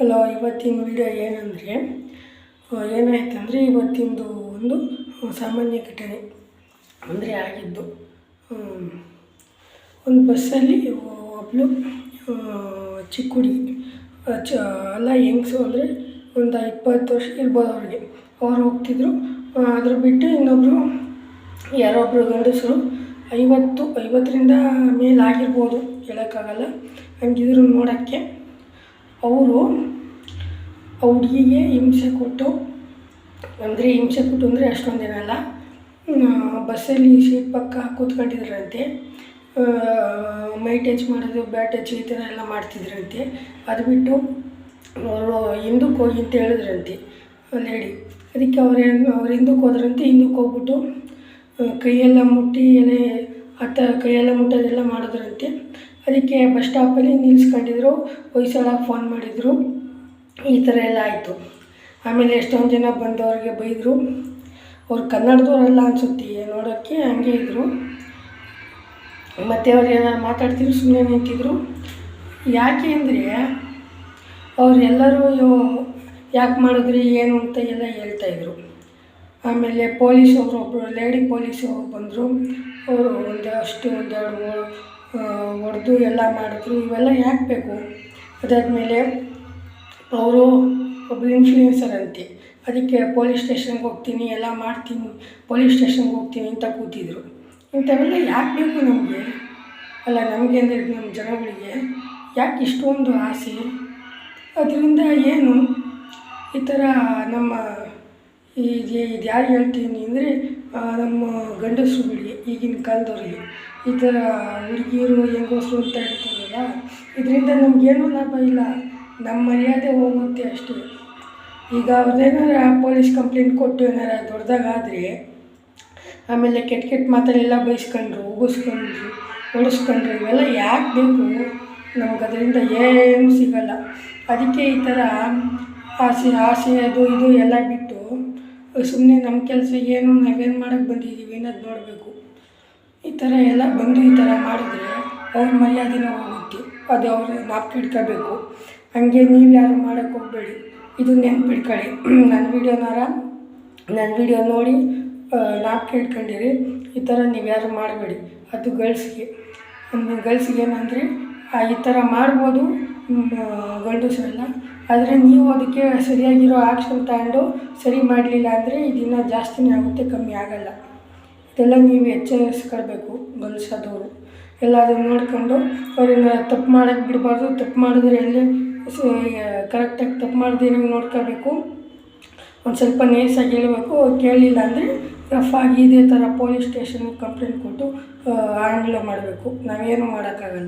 Hello, ಇವತ್ತಿನ video ಏನಂದರೆ ಏನಾಯ್ತಂದರೆ ಇವತ್ತಿಂದು ಒಂದು ಸಾಮಾನ್ಯ ಘಟನೆ ಅಂದರೆ ಆಗಿದ್ದು. ಒಂದು ಬಸ್ಸಲ್ಲಿ ಒಬ್ಬಳು ಚಿಕ್ಕ ಹುಡುಗಿ ಎಲ್ಲ ಹೆಂಗಸು ಅಂದರೆ ಒಂದು 20 ವರ್ಷ ಇರ್ಬೋದು ಅವ್ರಿಗೆ. ಅವ್ರು ಹೋಗ್ತಿದ್ರು. ಅದ್ರ ಬಿಟ್ಟು ಇನ್ನೊಬ್ಬರು ಯಾರೊಬ್ಬರು ಗಂಡಸರು 50ರಿಂದ ಮೇಲಾಗಿರ್ಬೋದು, ಹೇಳೋಕ್ಕಾಗಲ್ಲ. ಹಂಗಿದ್ರು ನೋಡೋಕ್ಕೆ ಅವರು ಆ ಹುಡುಗಿಗೆ ಹಿಂಸೆ ಕೊಟ್ಟು ಅಂದರೆ ಅಷ್ಟೊಂದೇನಲ್ಲ, ಬಸ್ಸಲ್ಲಿ ಸೀಟ್ ಪಕ್ಕ ಕೂತ್ಕೊಂಡಿದ್ರಂತೆ. ಮೈ ಟಚ್ ಮಾಡೋದು, ಬ್ಯಾಟ್ ಟಚ್ ಈ ಥರ ಎಲ್ಲ ಮಾಡ್ತಿದ್ರಂತೆ. ಅದು ಬಿಟ್ಟು ಅವರು ಹಿಂದಕ್ಕೆ ಹೋಗಿ ಅಂತ ಹೇಳಿದ್ರಂತೆ ಲೇಡಿ. ಅದಕ್ಕೆ ಅವ್ರು ಹಿಂದಕ್ಕೆ ಹೋದ್ರಂತೆ. ಹಿಂದಕ್ಕೆ ಹೋಗ್ಬಿಟ್ಟು ಕೈಯೆಲ್ಲ ಮುಟ್ಟಿ ಕೈಯೆಲ್ಲ ಮುಟ್ಟೋದೆಲ್ಲ ಮಾಡಿದ್ರಂತೆ. ಅದಕ್ಕೆ ಬಸ್ ಸ್ಟಾಪಲ್ಲಿ ನಿಲ್ಲಿಸ್ಕೊಂಡಿದ್ರು. ಹೊಯ್ಸಳಕ್ಕೆ ಫೋನ್ ಮಾಡಿದರು. ಈ ಥರ ಎಲ್ಲ ಆಯಿತು. ಆಮೇಲೆ ಎಷ್ಟೊಂದು ಜನ ಬಂದವ್ರಿಗೆ ಬೈದರು. ಅವ್ರು ಕನ್ನಡದವರೆಲ್ಲ ಅನಿಸುತ್ತೆ, ನೋಡೋಕ್ಕೆ ಹಂಗೆ ಇದ್ದರು. ಮತ್ತು ಅವ್ರು ಏನಾರು ಮಾತಾಡ್ತಿದ್ರು, ಸುಮ್ಮನೆ ನಿಂತಿದ್ರು. ಯಾಕೆ ಅಂದರೆ ಅವರೆಲ್ಲರೂ ಯಾಕೆ ಮಾಡಿದ್ರಿ ಏನು ಅಂತ ಎಲ್ಲ ಹೇಳ್ತಾಯಿದ್ರು. ಆಮೇಲೆ ಪೊಲೀಸವರು ಒಬ್ಬರು ಲೇಡಿ ಪೊಲೀಸವರು ಬಂದರು. ಅವರು ಒಂದೆರಡು ಹೊಡೆದು ಎಲ್ಲ ಮಾಡಿದ್ರು. ಇವೆಲ್ಲ ಯಾಕೆ ಬೇಕು? ಅದಾದಮೇಲೆ ಅವರು ಒಬ್ಬರು ಇನ್ಫ್ಲೂಯೆನ್ಸರ್ ಅಂತೆ. ಅದಕ್ಕೆ ಪೊಲೀಸ್ ಸ್ಟೇಷನ್ಗೆ ಹೋಗ್ತೀನಿ, ಎಲ್ಲ ಮಾಡ್ತೀನಿ, ಪೊಲೀಸ್ ಸ್ಟೇಷನ್ಗೆ ಹೋಗ್ತೀನಿ ಅಂತ ಕೂತಿದ್ರು. ಇಂಥವೆಲ್ಲ ಯಾಕೆ ಬೇಕು ನಮಗೆ? ಅಲ್ಲ, ನಮಗೆ ಅಂದರೆ ನಮ್ಮ ಜನಗಳಿಗೆ ಯಾಕೆ ಇಷ್ಟೊಂದು ಆಸೆ? ಅದರಿಂದ ಏನು ಈ ಥರ ನಮ್ಮ ಇದು ಯಾರು ಹೇಳ್ತೀನಿ ಅಂದರೆ ನಮ್ಮ ಗಂಡಸರು ಬಿಡಿ, ಈಗಿನ ಕಾಲದವ್ರಿಗೆ ಈ ಥರ ಹುಡುಗಿಯರು ಹೆಂಗಸರು ಅಂತ ಹೇಳ್ತಾರಲ್ಲ, ಇದರಿಂದ ನಮಗೇನೂ ಲಾಭ ಇಲ್ಲ. ನಮ್ಮ ಮರ್ಯಾದೆ ಹೋಗುತ್ತೆ ಅಷ್ಟೇ. ಈಗ ಅವ್ರದ್ದೇನಾರ ಪೊಲೀಸ್ ಕಂಪ್ಲೇಂಟ್ ಕೊಟ್ಟು ಏನಾರ ದೊಡ್ಡದಾಗಾದರೆ ಆಮೇಲೆ ಕೆಟ್ಟ ಮಾತಲ್ಲೆಲ್ಲ ಬೈಸ್ಕೊಂಡ್ರು, ಉಗಿಸ್ಕೊಂಡ್ರು, ಹೊಡೆಸ್ಕೊಂಡ್ರು, ಇವೆಲ್ಲ ಯಾಕೆ ಬೇಕು? ನಮ್ಗೆ ಅದರಿಂದ ಏನೂ ಸಿಗಲ್ಲ. ಅದಕ್ಕೆ ಈ ಥರ ಆಸೆ ಅದು ಇದು ಎಲ್ಲ ಬಿಟ್ಟು ಸುಮ್ಮನೆ ನಮ್ಮ ಕೆಲಸ ಏನು, ನಾವೇನು ಮಾಡೋಕ್ಕೆ ಬಂದಿದ್ದೀವಿ ಅನ್ನೋದು ನೋಡಬೇಕು. ಈ ಥರ ಎಲ್ಲ ಬಂದು ಈ ಥರ ಮಾಡಿದ್ರೆ ಅವ್ರ ಮರ್ಯಾದೆನ ಹೋಗುತ್ತೆ. ಅದು ಅವ್ರು ನಾಲ್ಕು ಇಟ್ಕೋಬೇಕು. ಹಂಗೆ ನೀವು ಯಾರು ಮಾಡೋಕ್ಕೆ ಹೋಗಬೇಡಿ. ಇದು ನೆನ್ಪಿಟ್ಕೊಳ್ಳಿ. ನನ್ನ ವಿಡಿಯೋ ನೋಡಿ ನಾಲ್ಕು ಇಟ್ಕೊಂಡಿರಿ. ಈ ಥರ ನೀವು ಯಾರು ಮಾಡಬೇಡಿ. ಅದು ಗರ್ಲ್ಸ್ಗೆ ಏನಂದರೆ ಈ ಥರ ಮಾಡ್ಬೋದು ಗಂಡಸರೆಲ್ಲ. ಆದರೆ ನೀವು ಅದಕ್ಕೆ ಸರಿಯಾಗಿರೋ ಆ್ಯಕ್ಷನ್ ತಗೊಂಡು ಸರಿ ಮಾಡಲಿಲ್ಲ ಅಂದರೆ ಇದನ್ನು ಜಾಸ್ತಿನೇ ಆಗುತ್ತೆ, ಕಮ್ಮಿ ಆಗಲ್ಲ. ಇದೆಲ್ಲ ನೀವು ಎಚ್ಚರಿಸ್ಕೊಳ್ಬೇಕು. ಗಂಡಸಾದವರು ಎಲ್ಲ ಅದನ್ನು ನೋಡಿಕೊಂಡು ಅವ್ರನ್ನ ತಪ್ಪು ಮಾಡೋಕ್ಕೆ ಬಿಡಬಾರ್ದು. ತಪ್ಪು ಮಾಡಿದ್ರೆ ಎಲ್ಲೇ ಕರೆಕ್ಟಾಗಿ ತಪ್ಪು ಮಾಡಿದ್ರೆ ನೋಡ್ಕೋಬೇಕು. ಒಂದು ಸ್ವಲ್ಪ ನೇಸಾಗಿ ಹೇಳಬೇಕು. ಕೇಳಲಿಲ್ಲ ಅಂದರೆ ರಫ್ ಆಗಿ ಇದೇ ಥರ ಪೊಲೀಸ್ ಸ್ಟೇಷನ್ಗೆ ಕಂಪ್ಲೇಂಟ್ ಕೊಟ್ಟು ಹ್ಯಾಂಡಲ್ ಮಾಡಬೇಕು. ನಾವೇನು ಮಾಡೋಕ್ಕಾಗಲ್ಲ.